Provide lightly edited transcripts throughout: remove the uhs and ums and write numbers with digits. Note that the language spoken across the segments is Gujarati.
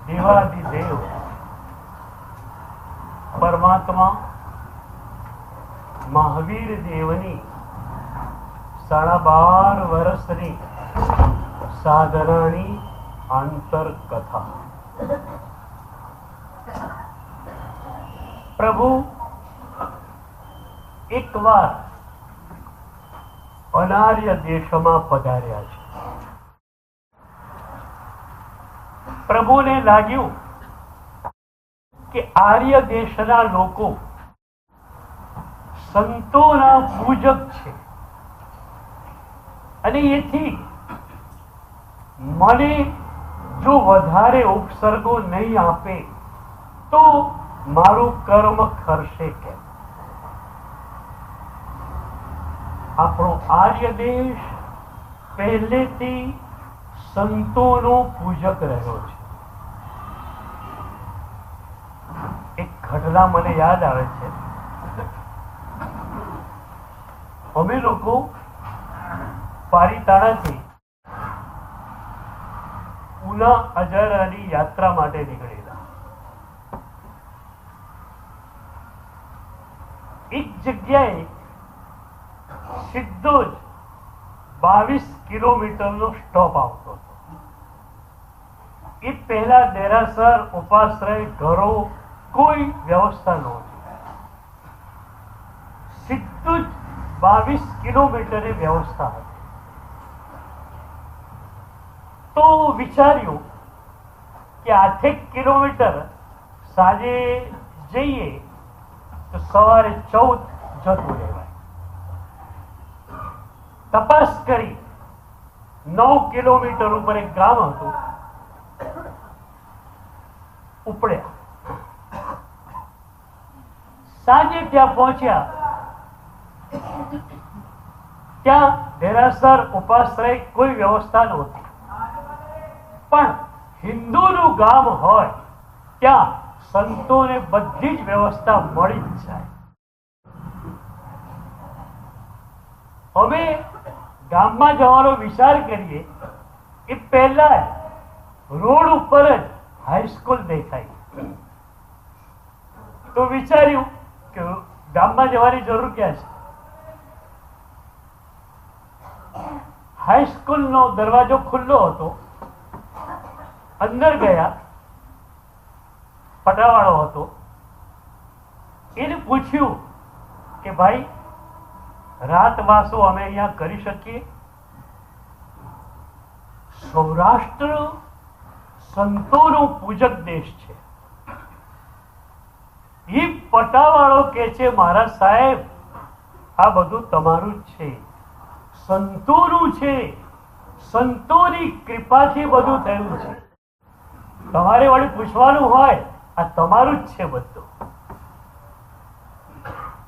દેવાધિદેવ પરમાત્મા મહાવીર દેવની 12.5 વર્ષની સાધનાની આંતરકથા. પ્રભુ એકવાર અનાર્ય દેશમાં પધાર્યા છે. પ્રભુને લાગ્યું કે આર્ય દેશના લોકો સંતોના પૂજક છે અને એથી મને જો વધારે ઉપસર્ગો નહીં આપે તો મારું કર્મ ખરશે કેમ? આપણો આર્ય દેશ પહેલેથી સંતોનો પૂજક રહ્યો છે. એક ઘટના મને યાદ આવે છે. અમે લોકો પારીતાણાથી ઉના અજારાની યાત્રા માટે નીકળેલા. એક જગ્યાએ સીધો જ 22 કિલોમીટરનો સ્ટોપ આવતો હતો. એ પહેલા દેરાસર, ઉપાશ્રય, ઘરો કોઈ વ્યવસ્થા નહોતી. સીધું જ 22 કિલોમીટરે વ્યવસ્થા હતી. તો વિચાર્યું કે 8 કિલોમીટર સાંજે જઈએ તો સવારે 14 જતું રહેવાય. તપાસ કરી 9 કિલોમીટર ઉપર એક ગામ હતું, ઉપડ્યા. સાંજે ત્યાં પહોંચ્યા. ત્યાં દેરાસર, ઉપાશ્રય કોઈ વ્યવસ્થા નહોતી. પણ હિન્દુનું ગામ હોય ત્યાં સંતોને બધી જ વ્યવસ્થા મળી જ જાય. હવે ગામમાં જવાનો વિચાર કરીએ એ પહેલા રોડ ઉપર જ હાઈસ્કૂલ દેખાય. તો વિચાર્યું કે ગામમાં જવાની જરૂર ક્યાં છે? હાઈસ્કૂલનો દરવાજો ખુલ્લો હતો. અંદર ગયા. પટાવાળો હતો. એને પૂછ્યું કે ભાઈ, રાતવાસો અમે અહીંયા કરી શકીએ? સૌરાષ્ટ્ર સંતોનો પૂજક દેશ છે. એ પટાવાળો કે છે, મારા સાહેબ, આ બધું તમારું જ છે, સંતોનું છે, સંતોની કૃપાથી બધું થયું છે. તમારે વળી પૂછવાનું હોય, આ તમારું જ છે બધું.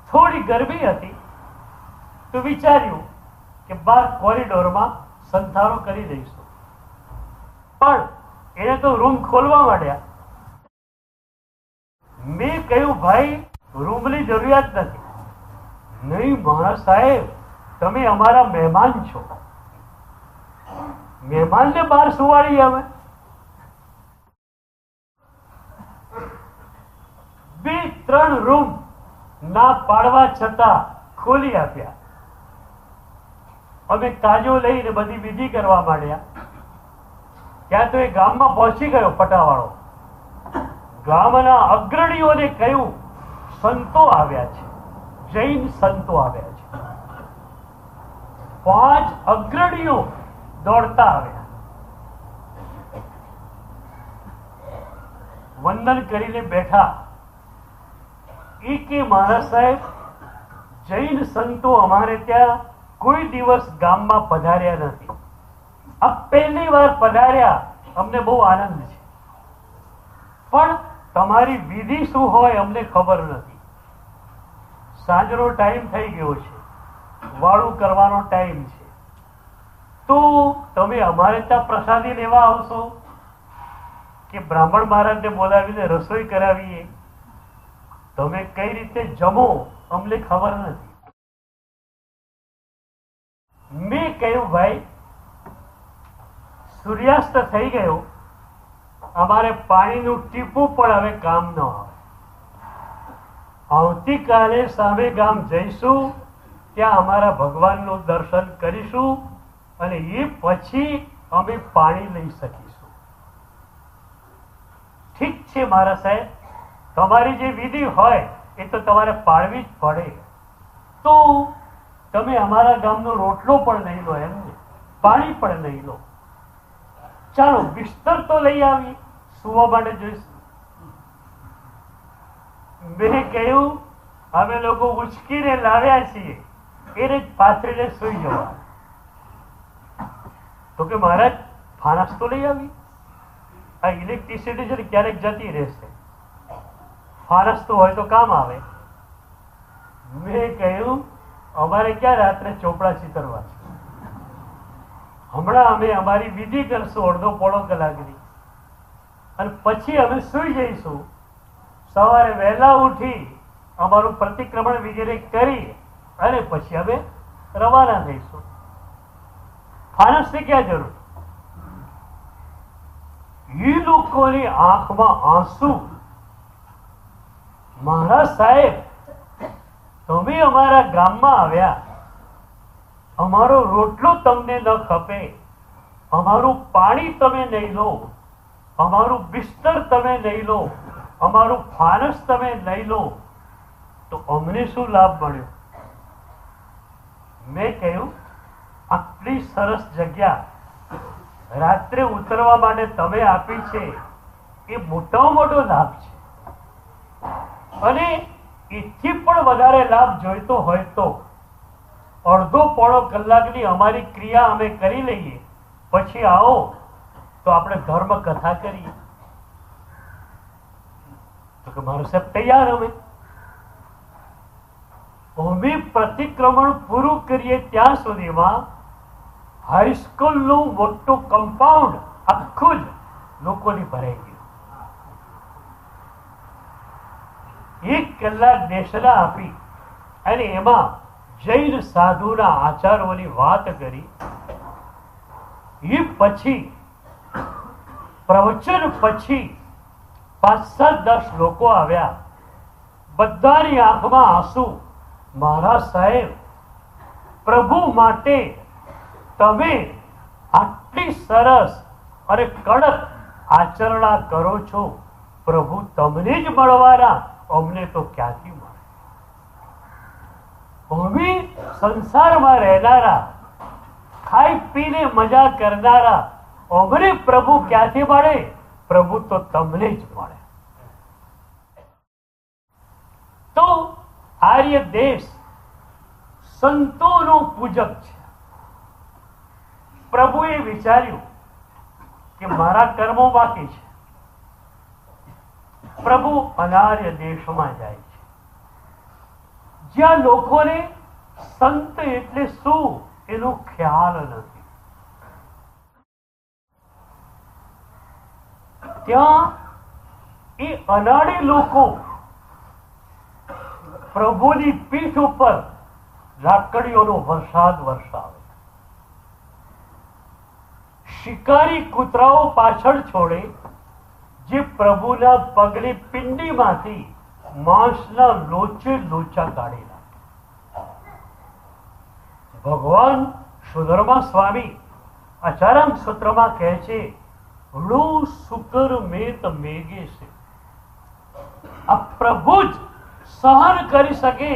થોડી ગરમી હતી તો વિચાર્યું કે બહાર કોરિડોરમાં સંથારો કરી દઈશું. પણ એને તો રૂમ ખોલવા માંડ્યા. મેં કહ્યું, ભાઈ, રૂમની જરૂરિયાત નથી. નહીં મારા સાહેબ, તમે અમારા મહેમાન છો. મહેમાનને બહાર સુવાડીએ અમે? 2-3 રૂમ ના પાડવા છતાં ખોલી આપ્યા. અમે કાજો લઈને બધી વિધિ કરવા માંડ્યા. ત્યાં તો એ ગામમાં પહોંચી ગયો પટાવાળો. ગામના અગ્રણીઓને કહ્યું, સંતો આવ્યા છે, જૈન સંતો આવ્યા છે. 5 અગ્રણીઓ દોડતા આવ્યા. વંદન કરીને બેઠા. એ કે, મારા સાહેબ, જૈન સંતો અમારે ત્યાં કોઈ દિવસ ગામમાં પધાર્યા નથી. આ પહેલી વાર પધાર્યા. અમને બહુ આનંદ છે. પણ તમારી વિધિ શું હોય અમને ખબર નથી. સાંજનો ટાઈમ થઈ ગયો છે, વાળું કરવાનો ટાઈમ છે. તો તમે અમારે ત્યાં પ્રસાદી લેવા આવશો કે બ્રાહ્મણ મહારાજને બોલાવીને રસોઈ કરાવીએ? તમે કઈ રીતે જમો અમને ખબર નથી. મેં કહ્યું, ભાઈ, સૂર્યાસ્ત થઈ ગયો, અમારે પાણીનું ટીપું પણ હવે કામ ન આવે. આવતીકાલે સામે ગામ જઈશું, ત્યાં અમારા ભગવાનનું દર્શન કરીશું અને એ પછી અમે પાણી લઈ શકીશું. ઠીક છે મારા સાહેબ, તમારી જે વિધિ હોય એ તો તમારે પાળવી જ પડે. તો તમે અમારા ગામનો રોટલો પણ લઈ લો, એમને પાણી પણ લઈ લો. ચાલો બિસ્તર તો લઈ આવી, સુવા માટે જોઈશું. મેં કહ્યું અમે લોકો ઉચકીને લાવ્યા છીએ, એને જ પાથરીને સુઈ જવા. તો કે મહારાજ ફાનસ તો લઈ આવી, આ ઇલેક્ટ્રિસિટી છે ક્યારેક જતી રહેશે, ફાનસ તો હોય તો કામ આવે. મેં કહ્યું અમારે ક્યાં રાત્રે ચોપડા ચિતરવા છે, હમણાં અમે અમારી વિધિ કરશું અડધો પોણો કલાકની, અને પછી અમે સુઈ જઈશું. સવારે વહેલા ઉઠી અમારું પ્રતિક્રમણ વગેરે કરી અને પછી અમે રવાના થઈશું. ફાનસની ક્યાં જરૂર? એ લોકોની આંખમાં આંસુ. મારા સાહેબ, તમે અમારા ગામમાં આવ્યા, અમારો રોટલો તમને ન ખપે, અમારું પાણી તમે નહીં લો, અમારું બિસ્તર તમે નહીં લો, અમારું ફાનસ તમે નહીં લો, તો અમને શું લાભ મળ્યો? મેં કહ્યું આટલી સરસ જગ્યા રાત્રે ઉતરવા માટે તમે આપી છે, એ મોટામાં મોટો લાભ છે. અને એથી પણ વધારે લાભ જોઈતો હોય તો અડધો પોણો કલાકની અમારી ક્રિયા અમે કરી લઈએ, પછી આવો તો આપણે ધર્મ કથા કરીએ. તો કે મારો સાહેબ તૈયાર. અમે પ્રતિક્રમણ પૂરું કરીએ ત્યાં સુધીમાં હાઈસ્કૂલનું મોટું કમ્પાઉન્ડ આખું જ લોકોની ભરાઈ ગયું. 1 કલાક દેશના આપી અને એમાં જૈન સાધુના આચારોની વાત કરી. એ પછી પ્રવચન પછી 5-7-10 લોકો આવ્યા, બધાની આંખમાં આંસુ. મારા સાહેબ, પ્રભુ માટે તમે આટલી સરસ અને કડક આચરણા કરો છો, પ્રભુ તમને જ મળવાના, અમને તો ક્યાંથી મળે? અમે સંસારમાં રહેનારા, ખાઈ પીને મજા કરનારા, અમને પ્રભુ ક્યાંથી મળે? પ્રભુ તો તમને જ મળે. તો આર્ય દેશ સંતોનો પૂજક છે. પ્રભુએ વિચાર્યું કે મારા કર્મો બાકી છે. પ્રભુ અનાર્ય દેશમાં જાય છે, જ્યાં લોકોને સંત એટલે શું એનો ખ્યાલ નથી. ત્યાં એ અનાડી લોકો પ્રભુની પીઠ ઉપર લાકડીઓનો વરસાદ વરસાવે, શિકારી કૂતરાઓ પાછળ છોડે, જે પ્રભુના પગની પિંડીમાંથી માંસના લોચે લોચા કાઢી નાખે. ભગવાન સુધર્મા સ્વામી આચારામ સૂત્રમાં કહે છે, લો શુકર મેત મેગે છે. આ પ્રભુ જ સહન કરી શકે,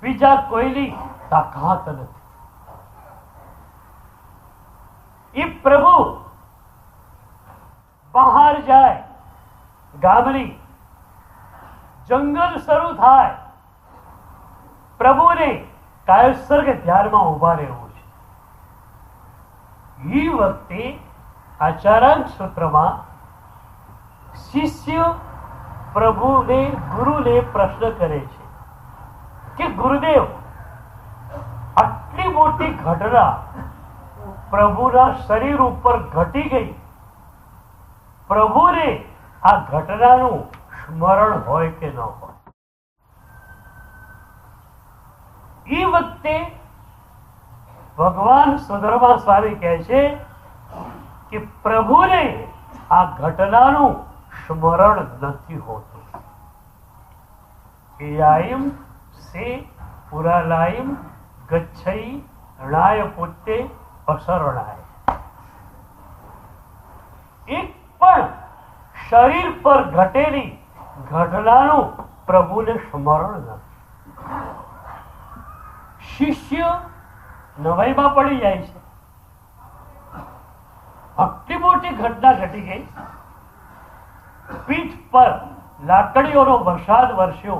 બીજા કોઈની તાકાત નથી. એ પ્રભુ બહાર જાય, ગામની જંગલ શરૂ થાય, પ્રભુને કાયસર કે ધ્યાનમાં ઉભા રહેવું છે. એ વખતે આચાર્ય સૂત્રમાં શિષ્ય પ્રભુને ગુરુને પ્રશ્ન કરે છે કે ગુરુદેવ, આટલી મોટી ઘટના પ્રભુના શરીર ઉપર ઘટી ગઈ, પ્રભુને આ ઘટનાનું સ્મરણ હોય કે ન હોય? એ વખતે ભગવાન સુધર્મા સ્વામી કહે છે કે પ્રભુને આ ઘટનાનું સ્મરણ નથી હોતું. યાયમ સે પુરાલાયમ ગચ્છઈ રણાય પુત્તે અસરણાય. એક પણ શરીર પર ઘટેલી ઘટનાનું પ્રભુને સ્મરણ નથી. શિષ્ય નવાઈમાં પડી જાય છે. આટલી મોટી ઘટના ઘટી ગઈ, પીઠ પર લાકડીઓનો વરસાદ વરસ્યો,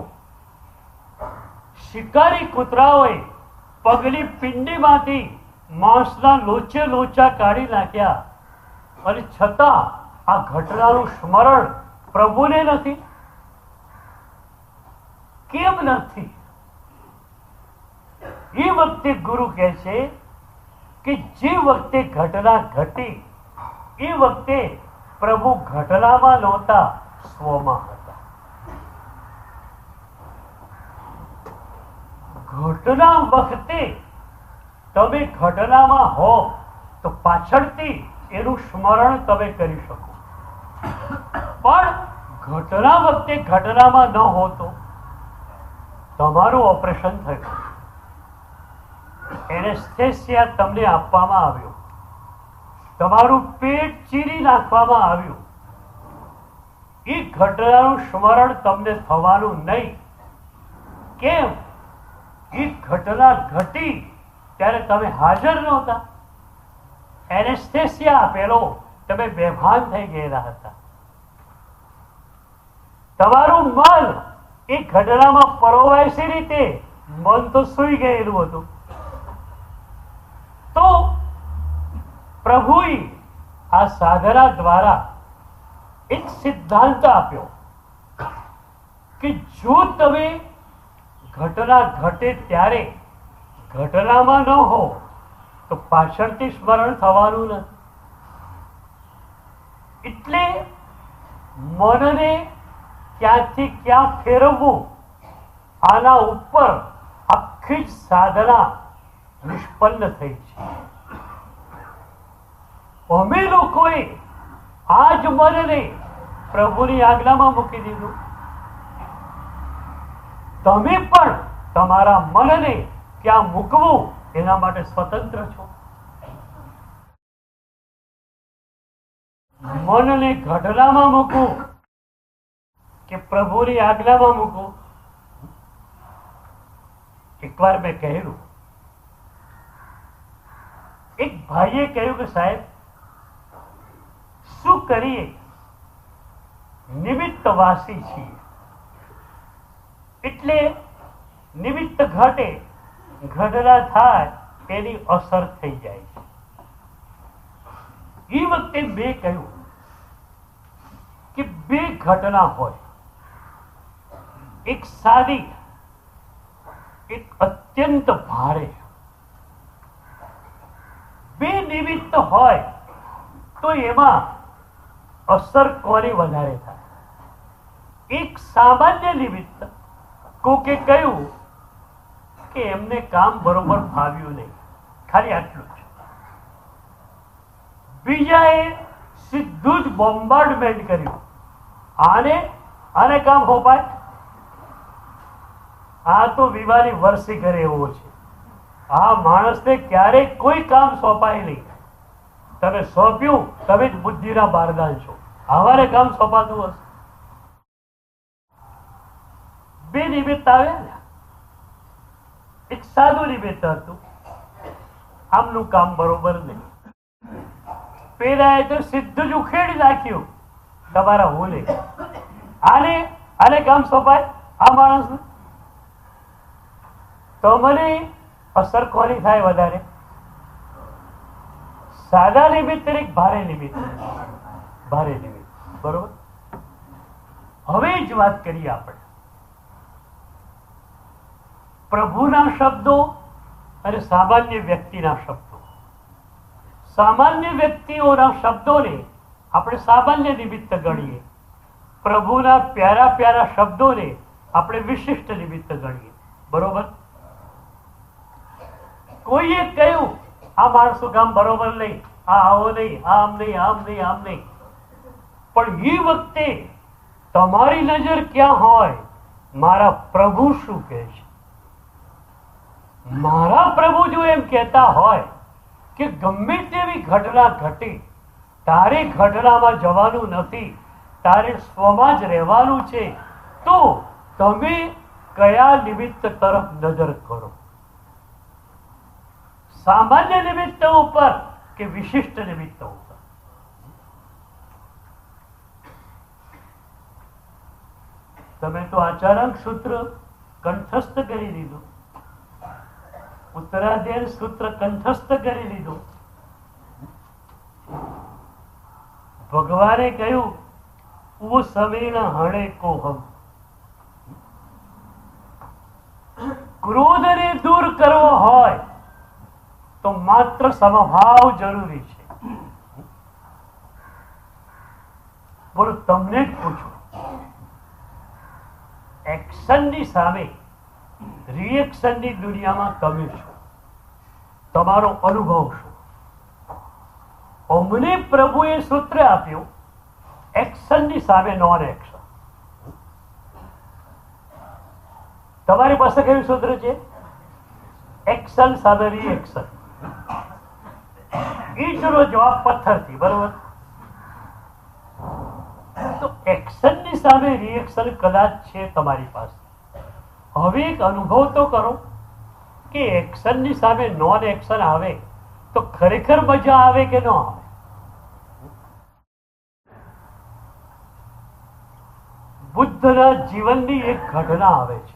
શિકારી કૂતરાઓએ પગની પિંડીમાંથી માંસના લોચે લોચા કાઢી નાખ્યા, અને છતાં આ ઘટનાનું સ્મરણ પ્રભુને નથી. કેમ નથી? એ વખતે ગુરુ કહે છે કે જે વખતે ઘટના ઘટી એ વખતે પ્રભુ ઘટનામાં નહોતા, સ્વમાં હતા. ઘટના વખતે તમે ઘટનામાં હો તો પાછળથી એનું સ્મરણ તમે કરી શકો, પણ ઘટના વખતે ઘટનામાં ન હો તો તમારું ઓપરેશન થયું, એનેસ્થેસિયા તમને આપવામાં આવ્યો, તમારું પેટ ચીરી નાખવામાં આવ્યું, એ ઘટનાનું સ્મરણ તમને થવાનું નહીં. કેમ? એ ઘટના ઘટી ત્યારે તમે હાજર નહોતા, એનેસ્થેસિયા આપેલો, તમે બેભાન થઈ ગયેલા હતા. તમારું મન એ ઘટનામાં પરોવાય છે રીતે મન તો સૂઈ ગયેલું હતું. તો પ્રભુએ આ સાધના દ્વારા એક સિદ્ધાંત આપ્યો કે જો તમે ઘટના ઘટે ત્યારે ઘટનામાં ન હો તો પાછળથી સ્મરણ થવાનું નથી. એટલે મનને ક્યાંથી ક્યાં ફેરવવું, આના ઉપર આખી જ સાધના નિષ્પન્ન થઈ છે. અમે લોકોએ આ જ મનને પ્રભુની આજ્ઞામાં મૂકી દીધું. તમે પણ તમારા મનને ક્યાં મૂકવું એના માટે સ્વતંત્ર છો. મનને ઘટનામાં મૂકવું કે પ્રભુની આજ્ઞામાં મૂકવું. એકવાર મેં કહેલું, એક ભાઈએ કહ્યું કે સાહેબ શું કરીએ, નિમિત્તવાસી છીએ, એટલે નિમિત્ત ઘટે ઘટના થાય એની અસર થઈ જાય છે. એ વખતે મેં કહ્યું કે બે ઘટના હોય, એક સાદી, એક અત્યંત ભારે. બે નિમિત્ત હોય તો એમાં અસર કોની વધારે થાય? એક સામાન્ય નિમિત્ત, કોકે કહ્યું કે એમને કામ બરોબર ફાવ્યું નહીં, ખાલી આટલું જ. બીજાએ સીધું જ બોમ્બાર્ડમેન્ટ કર્યું, આને કામ હોપાય, આ તો વિવાહની વર્ષી કરે એવો છે, આ માણસને ક્યારેય કોઈ કામ સોંપાય નહીં, તમે સોંપ્યું તમે જ બુદ્ધિના બારદાન છો, આવાને કામ સોંપાતું હશે. બે નિમિત્ત આવ્યા ને, એક સાદું નિમિત્ત હતું, આમનું કામ બરોબર નહીં, પેલાએ તો સીધું જ ઉખેડી નાખ્યું તમારા હોલે, આને કામ સોંપાય આ માણસને. તો મને અસર કોની થાય વધારે? સાદા નિમિત્ત એક ભારે નિમિત્ત, ભારે નિમિત્ત, બરોબર. હવે જ વાત કરીએ આપણે પ્રભુના શબ્દો અને સામાન્ય વ્યક્તિના શબ્દો. સામાન્ય વ્યક્તિઓના શબ્દોને આપણે સામાન્ય નિમિત્ત ગણીએ, પ્રભુના પ્યારા પ્યારા શબ્દોને આપણે વિશિષ્ટ નિમિત્ત ગણીએ, બરોબર. કોઈએ કહ્યું આ માણસનું કામ બરોબર નહીં, આ આવો નહીં, આમ નહીં, આમ નહીં, આમ નહીં, પણ એ વખતે તમારી નજર ક્યાં હોય? મારા પ્રભુ શું કહે છે? મારા પ્રભુ જો એમ કહેતા હોય કે ગમે તેવી ઘટના ઘટી, તારે ઘટનામાં જવાનું નથી, તારે સ્વમાં જ રહેવાનું છે, તો તમે કયા નિમિત્ત તરફ નજર કરો? સામાન્ય નિમિત્તો ઉપર કે વિશિષ્ટ નિમિત્તો ઉપર? તમે તો આચારક સૂત્ર કંઠસ્થ કરી લીધું, ઉત્તરાધ્યાય સૂત્ર કંઠસ્થ કરી લીધું. ભગવાને કહ્યું, વો સમીણ હણે કો હમ. ક્રોધને દૂર કરવો હોય તો માત્ર સમભાવ જરૂરી છે. બોલો, તમને જ પૂછું, એક્શનની સામે રિએક્શનની દુનિયામાં તમે છો, તમારો અનુભવ શું? અમને પ્રભુએ સૂત્ર આપ્યું, એક્શનની સામે નોન એક્શન. તમારી પાસે કયું સૂત્ર છે? એક્શન સામે રિએક્શન. ઈટનો જવાબ પથ્થરથી, બરોબર? તો એક્શનની સામે રિએક્શન કદાચ છે તમારી પાસે. હવે એક અનુભવ તો કરો કે એક્શનની સામે નોન એક્શન આવે તો ખરેખર મજા આવે કે ન આવે? બુદ્ધના જીવનની એક ઘટના આવે છે.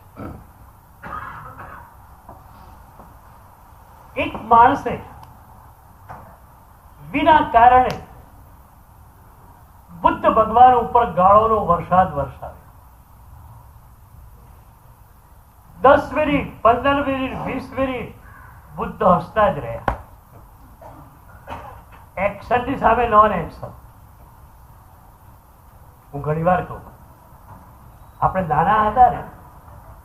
એક માણસે વિના કારણે બુદ્ધ ભગવાન ઉપર ગાળોનો વરસાદ વરસાવ્યો. 10 મિનિટ, 15 મિનિટ, 20 મિનિટ બુદ્ધ હસતા જ રહ્યા. એક્શનની સામે નોન એક્શન. હું ઘણી વાર કહું, આપણે નાના હતા ને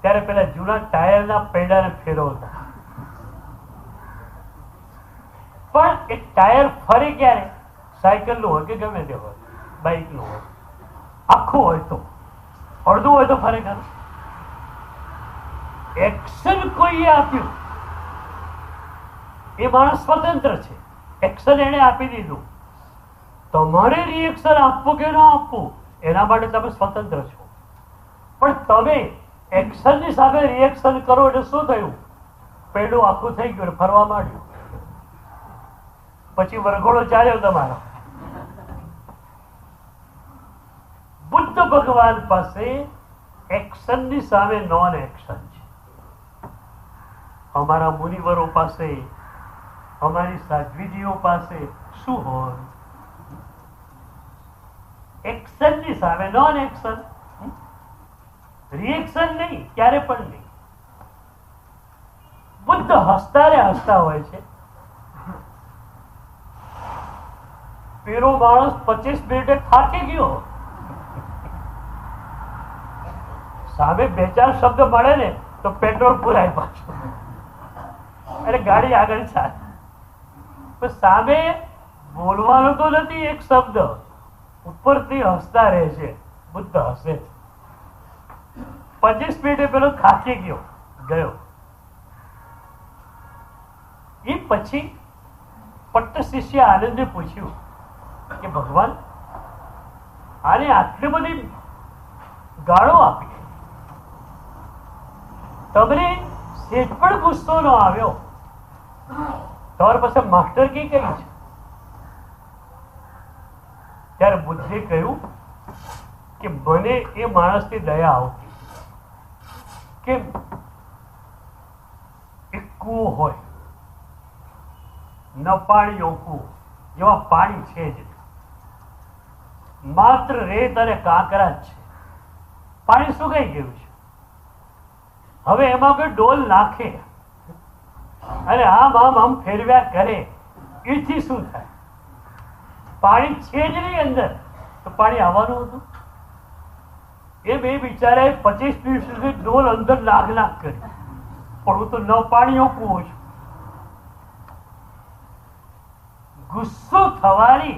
ત્યારે પેલા જૂના ટાયરના પૈડાને ફેરવતા, પણ એ ટાયર ફરે ક્યારે? સાયકલ નું હોય કે ગમે તે હોય, બાઇક નું હોય, આખું હોય તો, અડધું હોય તો ફરે ખરું. એક્શન કોઈએ આપ્યું, એ માણસ સ્વતંત્ર છે. એક્શન એને આપી દીધું. તમારે રિએક્શન આપવું કે ન આપવું એના માટે તમે સ્વતંત્ર છો. પણ તમે એક્શનની સામે રિએક્શન કરો એટલે શું થયું? પેલું આખું થઈ ગયું, ફરવા માંડ્યું. પછી વરઘોડો ચાલ્યો તમારો. બુદ્ધ ભગવાન પાસે એક્શનની સામે નોન એક્શન છે. અમારા મુનિવરો પાસે, અમારી સાધ્વીજીઓ પાસે શું હોય? એક્શનની સામે નોન એક્શન. રિએક્શન નહીં, ક્યારે પણ નહીં. બુદ્ધ હસતા રે હસતા હોય છે. પેલો માણસ 25 મિનિટે થાકી ગયો, સામે 2-4 શબ્દ મળે ને તો પેટ્રોલ પુરાય પાછું, એટલે ગાડી આગળ ચાલે. પણ સામે બોલવાનો તો નથી એક શબ્દ, ઉપરથી હસતા રહે છે. બુદ્ધ હસે. 25 મિનિટે પેલો થાકી ગયો. એ પછી પટ્ટ શિષ્ય આનંદે પૂછ્યું કે ભગવાન, આને આટલી બધી ગાળો આપી, તમને સેજ પણ ગુસ્સો ન આવ્યો? તમારી પાસે માસ્ટર કી કઈ છે? ત્યારે બુદ્ધે કહ્યું કે મને એ માણસની દયા આવતી. કેમ? એક કૂવો હોય, ન પાણીઓ કૂવો, જેવા પાણી છે જ, માત્ર રેત અને કાંકરા જ છે. પાણી સુકાઈ ગયું છે. હવે એમાં કોઈ ડોલ નાખે અને આમ ફેરવ્યા કરે, એથી શું થાય? પાણી છે જ નહીં અંદર, તો પાણી આવવાનું હતું. એ બે બિચારાએ 25 મિનિટ સુધી ડોલ અંદર નાખ કરી, પણ હું તો ન પાણીઓ કૂવો છું. ગુસ્સો થવાની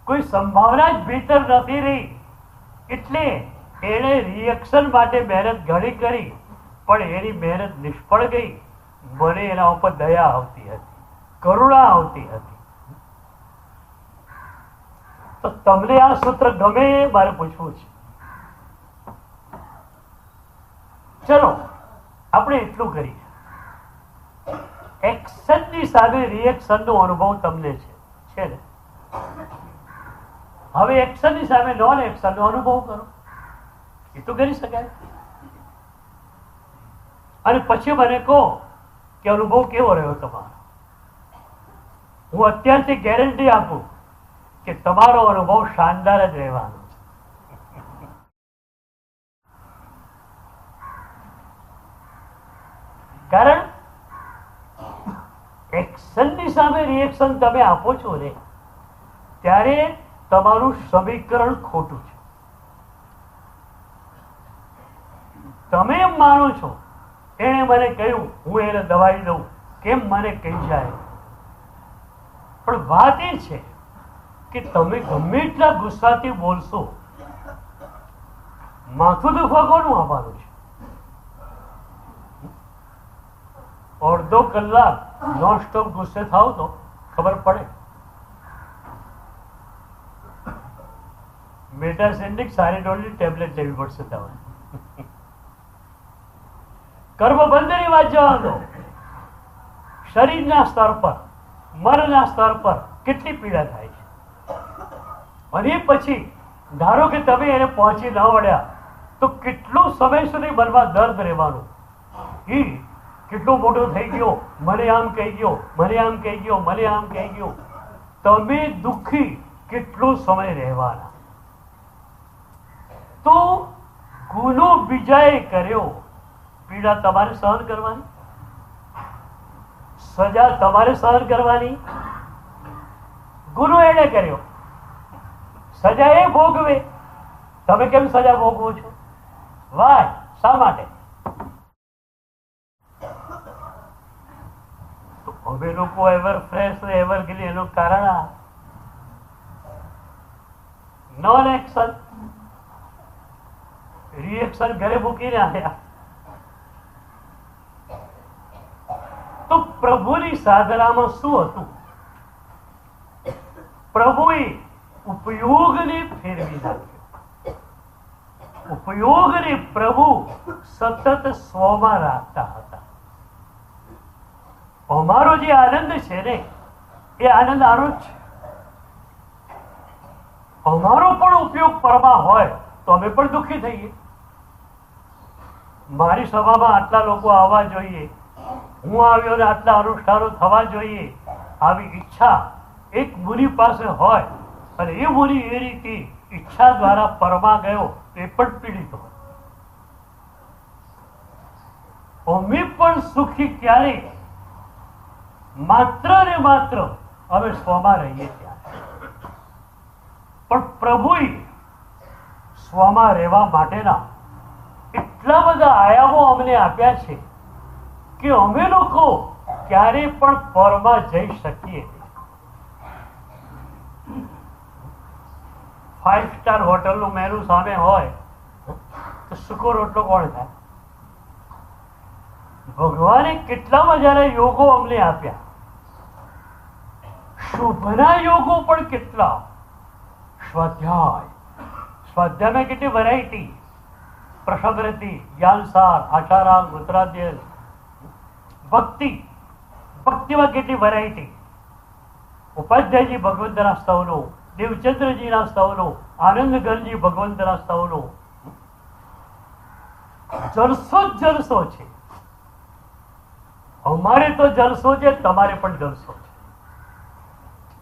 કોઈ સંભાવના જ ભીતર નથી રહી. એટલે એણે રિએક્શન માટે મહેનત ઘણી કરી, પણ એની મહેનત નિષ્ફળ ગઈ. મને એના ઉપર દયા આવતી હતી, કરુણા આવતી હતી. તો તમને આ સૂત્ર ગમે એ મારે પૂછવું છે. ચલો આપણે એટલું કરીએ. એક્શનની સામે રિએક્શનનો અનુભવ તમને છે ને? હવે એક્શનની સામે નોન એક્શનનો અનુભવ કરો. એ તો કરી શકાય. અને પછી મને કહો કે અનુભવ કેવો રહ્યો તમારો. હું અત્યારથી ગેરંટી આપું કે તમારો અનુભવ શાનદાર જ રહેવાનો છે. કારણ એક્શનની સામે રિએક્શન તમે આપો છો ને, ત્યારે તમારું સમીકરણ ખોટું છે. તમે એમ માનો છો એણે મને કહ્યું, હું એને દવાઈ દઉં, કેમ મને કહી જાય. પણ વાત એ છે કે તમે ગમે એટલા ગુસ્સાથી બોલશો, માથું દુખવા કોનું આવવાનું છે? અડધો કલાક નોન સ્ટોપ ગુસ્સે થાવ તો ખબર પડે. મેટાસેન્ડિક સારિડોનની ટેબ્લેટ લેવી પડશે તમારે. કર્મબંધની વાત જવા દો. શરીરના સ્તર પર, મનના સ્તર પર કેટલી પીડા થાય છે. અને પછી ધારો કે તમે એને પહોંચી ન વળ્યા તો કેટલો સમય સુધી મનમાં દર્દ રહેવાનું. એ કેટલો મોટો થઈ ગયો, મને આમ કહી ગયો, મને આમ કહી ગયો, મને આમ કહી ગયો. તમે દુઃખી કેટલો સમય રહેવાના. તો ગુનો બીજાએ કર્યો, પીડા તમારે સહન કરવાની, સજા તમારે સહન કરવાની. ગુનો એને કર્યો, સજા એ ભોગવે. તમે કેમ સજા ભોગવો છો? વાય, શા માટે? તો અમે લોકો એવર ફ્રેશ ને એવર ગીલી, એનું કારણ આ નોન એક્શન. રિએક્શન ઘરે મૂકીને આવ્યા. તો પ્રભુની સાધનામાં શું હતું? પ્રભુએ ઉપયોગને ફેરવી નાખ્યો. ઉપયોગને પ્રભુ સતત સ્વમાં રાખતા હતા. અમારો જે આનંદ છે ને, એ આનંદ આનો જ છે. અમારો પણ ઉપયોગ પરમાં હોય તો અમે પણ દુઃખી થઈએ. મારી સભામાં આટલા લોકો આવવા જોઈએ, હું આવ્યો ને આટલા અનુષ્ઠાનો થવા જોઈએ, આવી ઈચ્છા એક મુનિ પાસે હોય અને એ મુનિ એ રીતે ઈચ્છા દ્વારા પરમાં ગયો, એ પણ પીડિત હોય. અમે પણ સુખી ક્યારે? માત્ર ને માત્ર અમે સ્વમાં રહીએ ત્યારે. પણ પ્રભુએ સ્વમાં રહેવા માટેના એટલા બધા આયામો અમને આપ્યા છે કે અમે લોકો ક્યારે પણ પરમાં જઈ શકીએ. 5 સ્ટાર હોટલનું મેનુ સામે હોય તો સૂકો રોટલો કોણ થાય? ભગવાને કેટલા મજાના યોગો અમને આપ્યા. શુભના યોગો પણ કેટલા. સ્વાધ્યાયમાં કેટલી વેરાયટી. પ્રસંગરતિ, જ્ઞાનસાર, આચારામ, ઉત્તરાધ્યય, ભક્તિમાં કેટલી વેરાયટી. ઉપાધ્યાયજી ભગવંતના સ્તવનો, દેવચંદ્રજીના સ્તવનો, આનંદગણજી ભગવંતના સ્તવનો. જલસો જ જલસો છે. અમારે તો જલસો છે, તમારે પણ જલસો છે.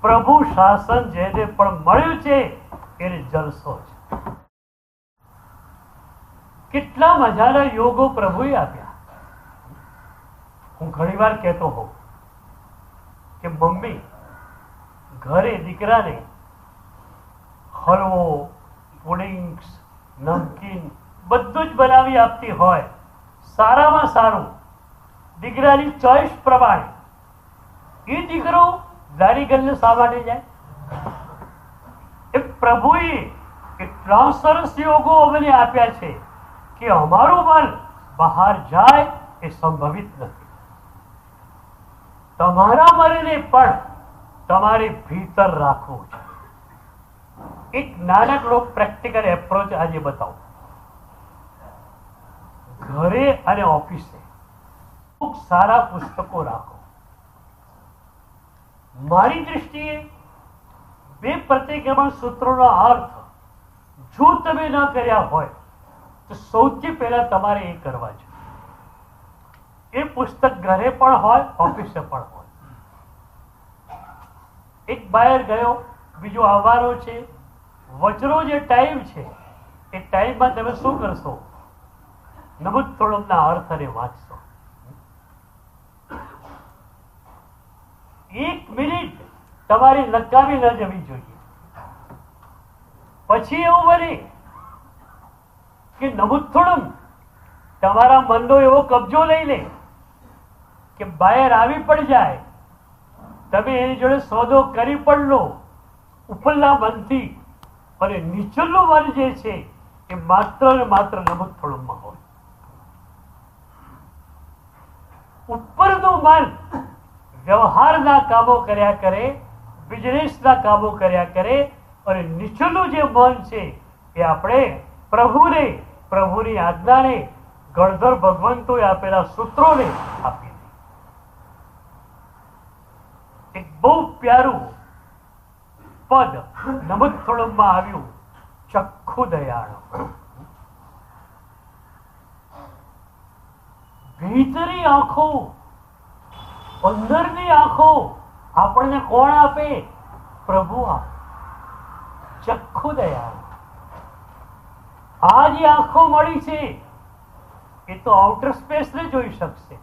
પ્રભુ શાસન જેને પણ મળ્યું છે એને જલસો છે. કેટલા મજાના યોગો પ્રભુએ આપ્યા. હું ઘણી વાર કહેતો હોઉં કે મમ્મી ઘરે દીકરાને હલવો, પુડિંગ્સ, નમકીન બધું જ બનાવી આપતી હોય, સારામાં સારું દીકરાની ચોઈસ પ્રમાણે, એ દીકરો દારી ગલ્લે શા માટે જાય? પ્રભુએ એટલા સરસ યોગો અમને આપ્યા છે કે અમારું મન બહાર જાય એ સંભવિત નથી. તમારા મનને પણ તમારે ભીતર રાખવું છે. એક નાનકડો પ્રેક્ટિકલ એપ્રોચ આજે બતાવું. ઘરે અને ઓફિસે ખૂબ સારા પુસ્તકો રાખો. મારી દૃષ્ટિએ બે પ્રતિક્રમણ સૂત્રોનો અર્થ જો તમે ન કર્યા હોય તો સૌથી પહેલા તમારે એ કરવા છે. એ પુસ્તક ઘરે પણ હોય, ઓફિસે પણ હોય. એક બહાર ગયો, બીજો આવવાનો છે. વચનો જે ટાઈમ છે એ ટાઈમમાં તમે શું કરશો? નમુત્તોળમના અર્થને વાંચશો. 1 મિનિટ તમારી નકામી ન જવી જોઈએ. પછી એવું બને કે નમુત્તોળમ તમારા મનનો એવો કબજો લઈ લે કે બહાર આવી પણ જાય, તમે એની જોડે સોદો કરી પણ લો ઉપરના મનથી, અને નીચેનું મન જે છે એ માત્ર ને માત્ર નમુત્તોળમમાં હોય. ઉપરનું મન વ્યવહારના કામો કર્યા કરે, બિઝનેસના કામો કર્યા કરે, અને નીચેનું જે મન છે એ આપણે પ્રભુને, પ્રભુની આજ્ઞાને, ગણધર ભગવંતોએ આપેલા સૂત્રોને આપી દે. એક બહુ પ્યારું પદ નમુત્તોળમમાં આવ્યું, ચક્ષુ દયાળુ. ભીતરી આંખો, અંદરની આંખો આપણને કોણ આપે? પ્રભુ આપે. ચક્ષુ દયાળુ. આ જે આંખો મળી છે એ તો આઉટર સ્પેસ ને જોઈ શકશે,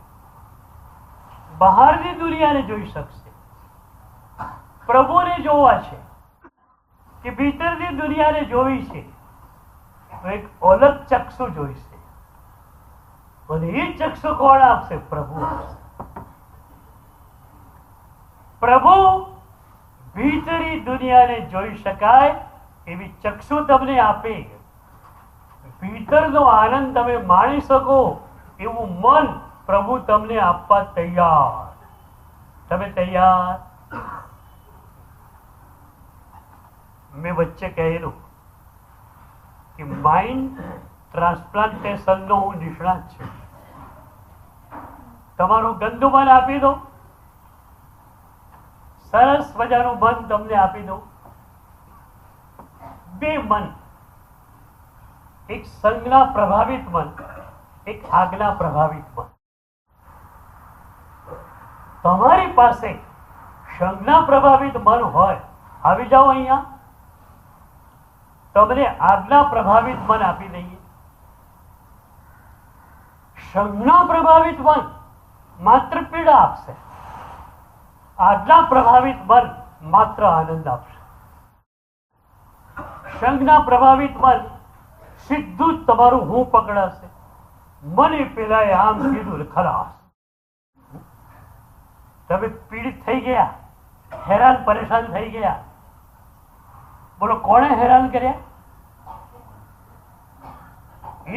બહારની દુનિયાને જોઈ શકશે. પ્રભુને જોવા છે કે ભીતરની દુનિયાને જોવી છે તો એક અલગ ચક્ષુ જોઈશે. અને એ ચક્ષુ કોણ આપશે? પ્રભુ આપશે. પ્રભુ ભીતરી દુનિયાને જોઈ શકાય એવી ચક્ષુ તમને આપે, ભીતરનો આનંદ તમે માણી શકો એવું મન પ્રભુ તમને આપવા તૈયાર. તમે તૈયાર? મેં વચ્ચે કહેલું કે માઇન્ડ ટ્રાન્સપ્લાન્ટેશનનો હું નિષ્ણાત છું. તમારું ગંદુ મન આપી દો, સરસ મજાનું મન તમને આપી દો. બે મન, એક સંજ્ઞા પ્રભાવિત મન, એક આજ્ઞા પ્રભાવિત મન. તમારી પાસે સંજ્ઞા પ્રભાવિત મન હોય, આવી જાઓ અહીંયા, તમને આજ્ઞા પ્રભાવિત મન આપી દઈએ. સંજ્ઞા પ્રભાવિત મન માત્ર પીડા આપશે, આજ્ઞા પ્રભાવિત મન માત્ર આનંદ આપશે. સંજ્ઞા પ્રભાવિત મન સીધું જ તમારું હું પકડાશે. મને પેલાએ આમ કીધું, ખલાસ. તમે પીડિત થઈ ગયા, હેરાન પરેશાન થઈ ગયા. બોલો કોણે હેરાન કર્યા?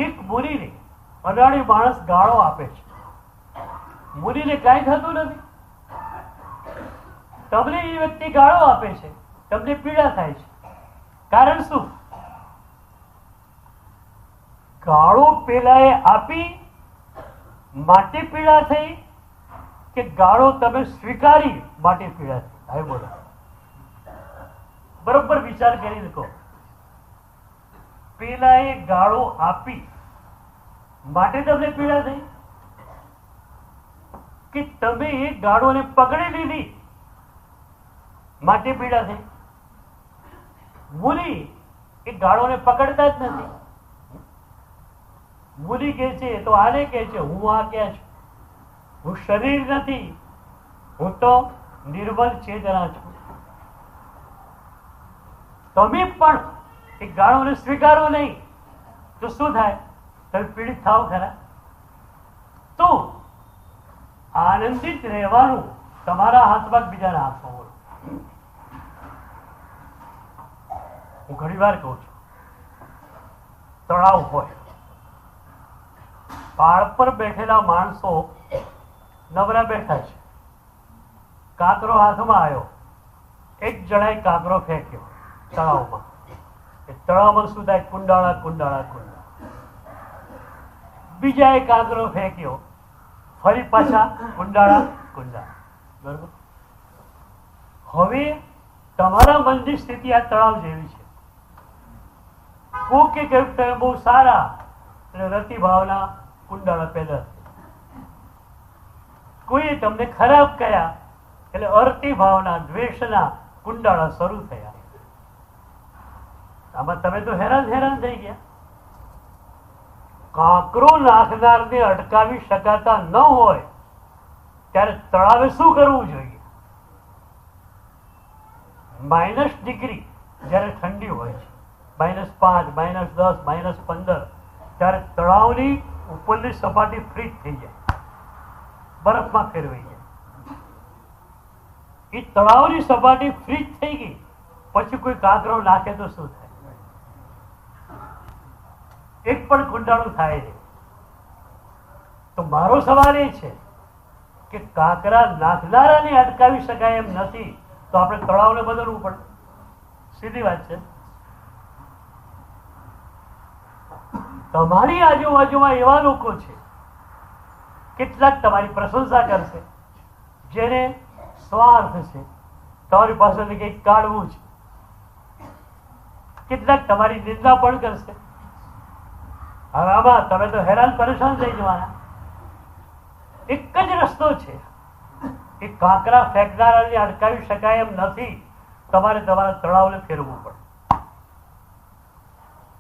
એક મુનિને અજાણી માણસ ગાળો આપે છે. મુનિને કાંઈ થતું નથી. તમને એ વ્યક્તિ ગાળો આપે છે, તમને પીડા થાય છે. કારણ શું? ગાળો પેલાએ આપી માટે પીડા થઈ કે ગાળો તમે સ્વીકારી માટે પીડા થઈ? હવે બોલો, બરોબર વિચાર કરી કહો. પેલાએ ગાળો આપી માટે તમને પીડા થઈ કે તમે એ ગાળોને પકડી લીધી માટે પીડા થઈ? મુનિ એ ગાળોને પકડતા જ નથી. મુનિ કહે છે તો આને કહે છે હું આ ક્યાં છું? હું શરીર નથી, હું તો નિર્મલ ચેતના છું. તમે પણ એ ગાળોને સ્વીકારો નહીં તો શું થાય? તમે પીડિત થાવ ખરા? તો આનંદિત રહેવાનું તમારા હાથમાં બીજાના હાથમાં. બોલો, હું ઘણી વાર કહું છું, તળાવ હોય, પાળ પર બેઠેલા માણસો નવરા બેઠા છે, કાંકરો હાથમાં આવ્યો, એક જણાએ કાંકરો ફેંક્યો તળાવમાં. એ તળાવમાં શું થાય? કુંડાળા કુંડાળા કુંડાળા. બીજાએ કાંકરો ફેંક્યો, ફરી પાછા કુંડાળા કુંડાળા. બરોબર? હવે તમારા મનની સ્થિતિ આ તળાવ જેવી છે. કોકે કહ્યું તમે બહુ સારા, એટલે રતિ ભાવના કુંડાળા પેદા. કોઈએ તમને ખરાબ કહ્યા એટલે અરતી ભાવના દ્વેષના કુંડાળા શરૂ થયા. આમાં તમે તો હેરાન થઈ ગયા. કાંકરો નાખનારને અટકાવી શકાતા ન હોય ત્યારે તળાવે શું કરવું જોઈએ? -ડિગ્રી જયારે ઠંડી હોય છે, -5, -10, -15, ત્યારે તળાવની ઉપરની સપાટી ફ્રીજ થઈ જાય, બરફમાં ફેરવાઈ જાય. એ તળાવની સપાટી ફ્રીજ થઈ ગઈ પછી કોઈ કાંકરો નાખે તો શું થાય? એક પણ કુંડાળું થાય નહીં. તો મારો સવાલ એ છે કે કાંકરા નાખનારાને અટકાવી શકાય એમ નથી, તો આપણે તળાવને બદલવું પડે. સીધી વાત છે. તમારી આજુબાજુમાં એવા લોકો છે, કેટલાક તમારી પ્રશંસા કરશે, જેને સ્વાર્થ છે, તમારી પાસેથી કંઈક કાઢવું છે. કેટલાક તમારી નિંદા પણ કરશે. હવે આમાં તમે તો હેરાન પરેશાન થઈ જવાના. એક જ રસ્તો છે, એ કાંકરા ફેંકનારાને અટકાવી શકાય એમ નથી, તમારે તમારા તળાવને ફેરવવું પડે.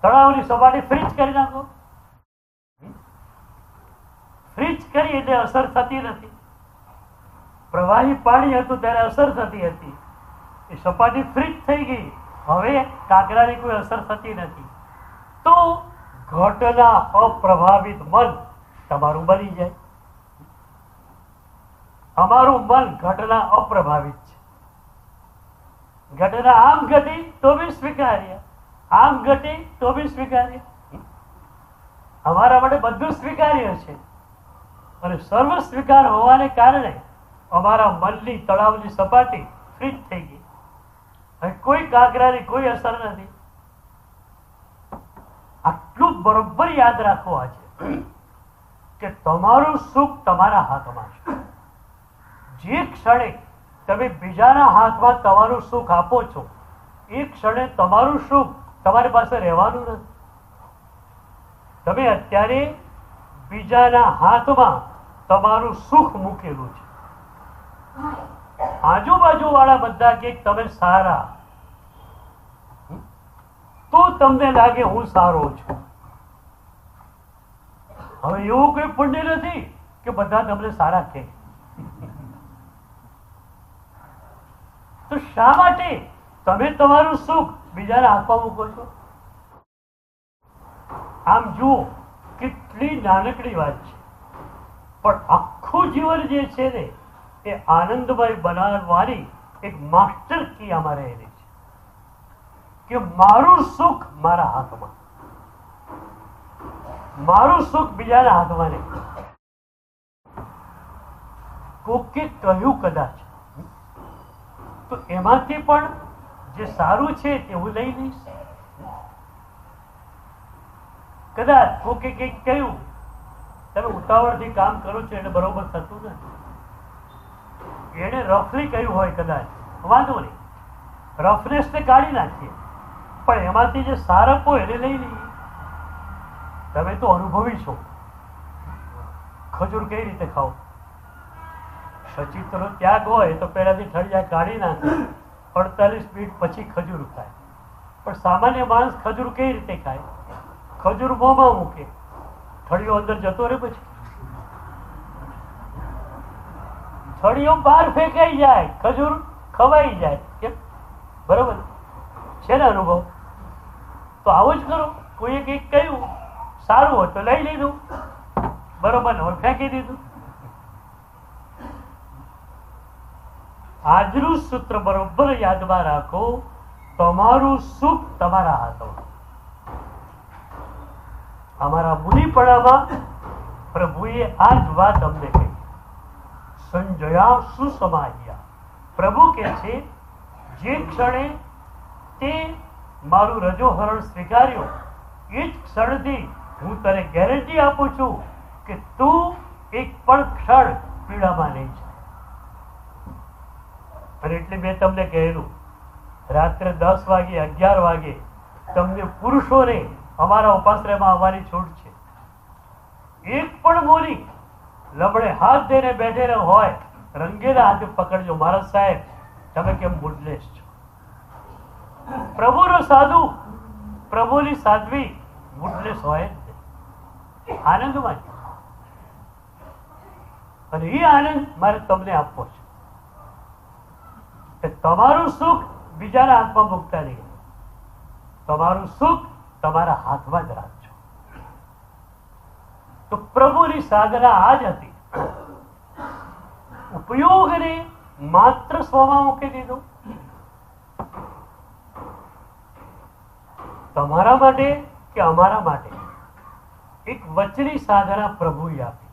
તળાવની સપાટી ફ્રીજ કરી નાખો. ફ્રીજ કરી એટલે અસર થતી નથી. પ્રવાહી પાણી હતું ત્યારે અસર થતી હતી, એ સપાટી ફ્રીજ થઈ ગઈ, હવે કાંકરાની કોઈ અસર થતી નથી. તો ઘટના અપ્રભાવિત મન તમારું બની જાય. અમારું મન ઘટના અપ્રભાવિત છે. ઘટના આમ ઘટી તો બી સ્વીકાર્ય, આમ ઘટી તો બી સ્વીકાર્ય. અમારા માટે બધું સ્વીકાર્ય છે. અને સર્વ સ્વીકાર હોવાને કારણે અમારા મનની તળાવની સપાટી ફ્રીજ થઈ ગઈ. હવે કોઈ કાંકરાની કોઈ અસર નથી. આટલું બરોબર યાદ રાખવા છે કે તમારું સુખ તમારા હાથમાં છે. જે ક્ષણે તમે બીજાના હાથમાં તમારું સુખ આપો છો, એ ક્ષણે તમારું સુખ તમારી પાસે રહેવાનું નથી. તમે અત્યારે બીજાના હાથમાં તમારું સુખ મૂકેલું છે. આજુબાજુ વાળા બધા કે તમે સારા, તો તમને લાગે હું સારો છું. હવે એવું કોઈ પુણ્ય નથી કે બધા તમને સારા કહે. તો શા માટે તમે તમારું સુખ બીજાના હાથમાં મૂકો છો? આમ જુઓ, કેટલી નાનકડી વાત છે, પણ આખું જીવન જે છે ને એ આનંદમય બનાવવાની એક માસ્ટર કી આમાં રહેલી છે કે મારું સુખ મારા હાથમાં, મારું સુખ બીજાના હાથમાં નહીં. કોકે કહ્યું કદાચ તો એમાંથી પણ જે સારું છે તે હું લઈ લઈશ. કદાચ કોકે કંઈક કહ્યું, તમે ઉતાવળથી કામ કરો છો એટલે બરોબર થતું નથી. એને રફલી કહ્યું હોય કદાચ, વાંધો નહીં, રફનેસ ને કાઢી નાખીએ, પણ એમાંથી જે સારપ હોય એને લઈ લઈએ. તમે તો અનુભવી છો. ખજૂર કઈ રીતે ખાઓ? સચિત્રનો ત્યાગ હોય તો પહેલાથી ઠળિયા કાઢી નાખે, 48 મિનિટ પછી ખજૂર ખાય. પણ સામાન્ય માણસ ખજૂર કઈ રીતે ખાય? ખજૂર મોંમાં મૂકે, ઠળિયો અંદર જતો રહે, પછી ઠળિયો બહાર ફેંકાઈ જાય, ખજૂર ખવાઈ જાય. કેમ? બરોબર છે ને અનુભવ? તો આવો જ કરો. કોઈએ કંઈક કહ્યું સારું હોય તો લઈ લીધું, બરોબર ને હોય ફેંકી દીધું. આજનું સૂત્ર બરોબર યાદમાં રાખો. તમારું સુખ તમારા હાથમાં. અમારા મુનિપણામાં પ્રભુએ આ જ વાત અમને કહી. સંજયા સુસમાહ્યા. પ્રભુ કહે છે જે ક્ષણે તે મારું રજોહરણ સ્વીકાર્યો એ જ ક્ષણથી હું તને ગેરંટી આપું છું કે તું એક પણ ક્ષણ પીડામાં નહીં જાય. અને એટલે મેં તમને કહેલું રાત્રે 10 વાગે 11 વાગે તમને પુરુષોને અમારા ઉપાશ્રયમાં આવવાની છૂટ છે. એક પણ મોરી લબડે હાથ દઈને બેઠેલો હોય રંગેલા હાથે પકડજો, મહારાજ સાહેબ તમે કેમ મૂડલેસ છો? પ્રભુનો સાધુ, પ્રભુની સાધ્વી મૂડલેસ હોય જ આનંદમાં. અને એ આનંદ મારે તમને આપવો છે કે તમારું સુખ બીજાના હાથમાં મૂકતા નહીં. તમારું સુખ તમારા હાથમાં જ રાખજો. તો પ્રભુની સાધના આ જ હતી. ઉપયોગને માત્ર સ્વમાં મૂકી દીધું. તમારા માટે કે અમારા માટે એક વચની સાધના પ્રભુએ આપી.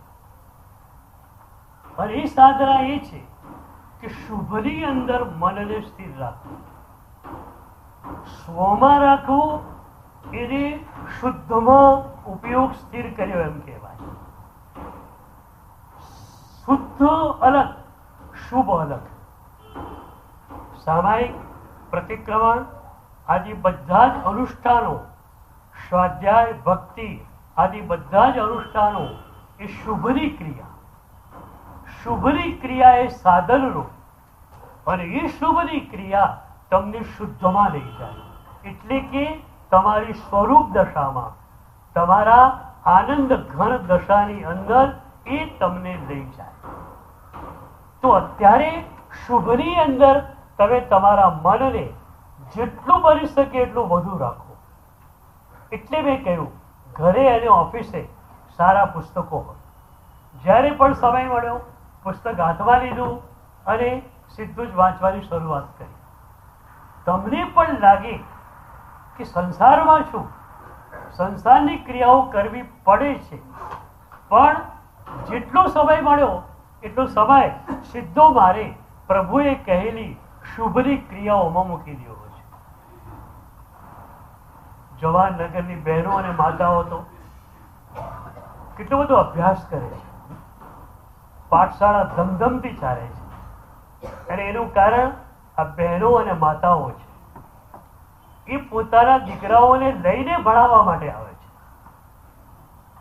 અને એ સાધના એ છે કે શુભની અંદર મનને સ્થિર રાખવું. સ્વમાં રાખવું એને શુદ્ધમાં ઉપયોગ સ્થિર કર્યો એમ કહેવાય. શુદ્ધ અલગ, શુભ અલગ. સામાયિક, પ્રતિક્રમણ આદિ બધા જ અનુષ્ઠાનો, સ્વાધ્યાય, ભક્તિ આદિ બધા જ અનુષ્ઠાનો એ શુભની ક્રિયા. શુભની ક્રિયા એ સાધનનો, અને એ શુભની ક્રિયા તમને શુદ્ધમાં લઈ જાય. એટલે કે તમારી સ્વરૂપ દશામાં, તમારા આનંદ ઘન દશાની અંદર એ તમને લઈ જાય. તો અત્યારે શુભની અંદર તમે તમારા મનને જેટલું બની શકે એટલું વધુ રાખો. એટલે મેં કહ્યું ઘરે અને ઓફિસે સારા પુસ્તકો હોય. જ્યારે પણ સમય મળ્યો પુસ્તક હાથમાં લીધું અને સીધું જ વાંચવાની શરૂઆત કરી. તમને પણ લાગે કે સંસારમાં છું, સંસારની ક્રિયાઓ કરવી પડે છે, પણ જેટલો સમય મળ્યો એટલો સમય સીધો મારે પ્રભુએ કહેલી શુભની ક્રિયાઓમાં મૂકી દેવો છે. જવાહરનગરની બહેનો અને માતાઓ તો કેટલો બધો અભ્યાસ કરે છે. પાઠશાળા ધમધમથી ચાલે છે. અને એનું કારણ આ બહેનો અને માતાઓ છે. એ પોતાના દીકરાઓને લઈને ભણાવવા માટે આવે છે.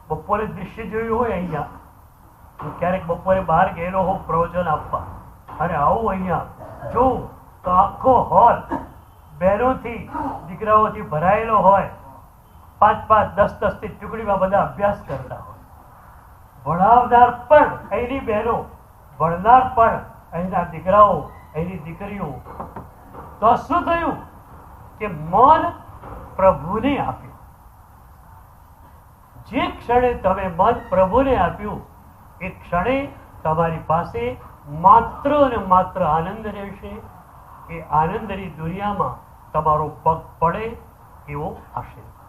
બપોરે દૃશ્ય જોયું હોય અહીંયા, હું ક્યારેક બપોરે બહાર ગયેલો હોઉં પ્રવચન આપવા અને આવું અહીંયા જોઉં તો આખો હોલ બહેનોથી દીકરાઓથી ભરાયેલો હોય. 5-5, 10-10 ની ટુકડીમાં બધા અભ્યાસ કરતા હોય. ભણાવનાર પણ અહીંની બહેનો, ભણનાર પણ અહીંના દીકરાઓ, અહીંની દીકરીઓ. તો શું થયું કે મન પ્રભુને આપ્યું. જે ક્ષણે તમે મન પ્રભુને આપ્યું એ ક્ષણે તમારી પાસે માત્ર અને માત્ર આનંદ રહેશે. એ આનંદની દુનિયામાં તમારો પગ પડે એવો આશીર્વાદ.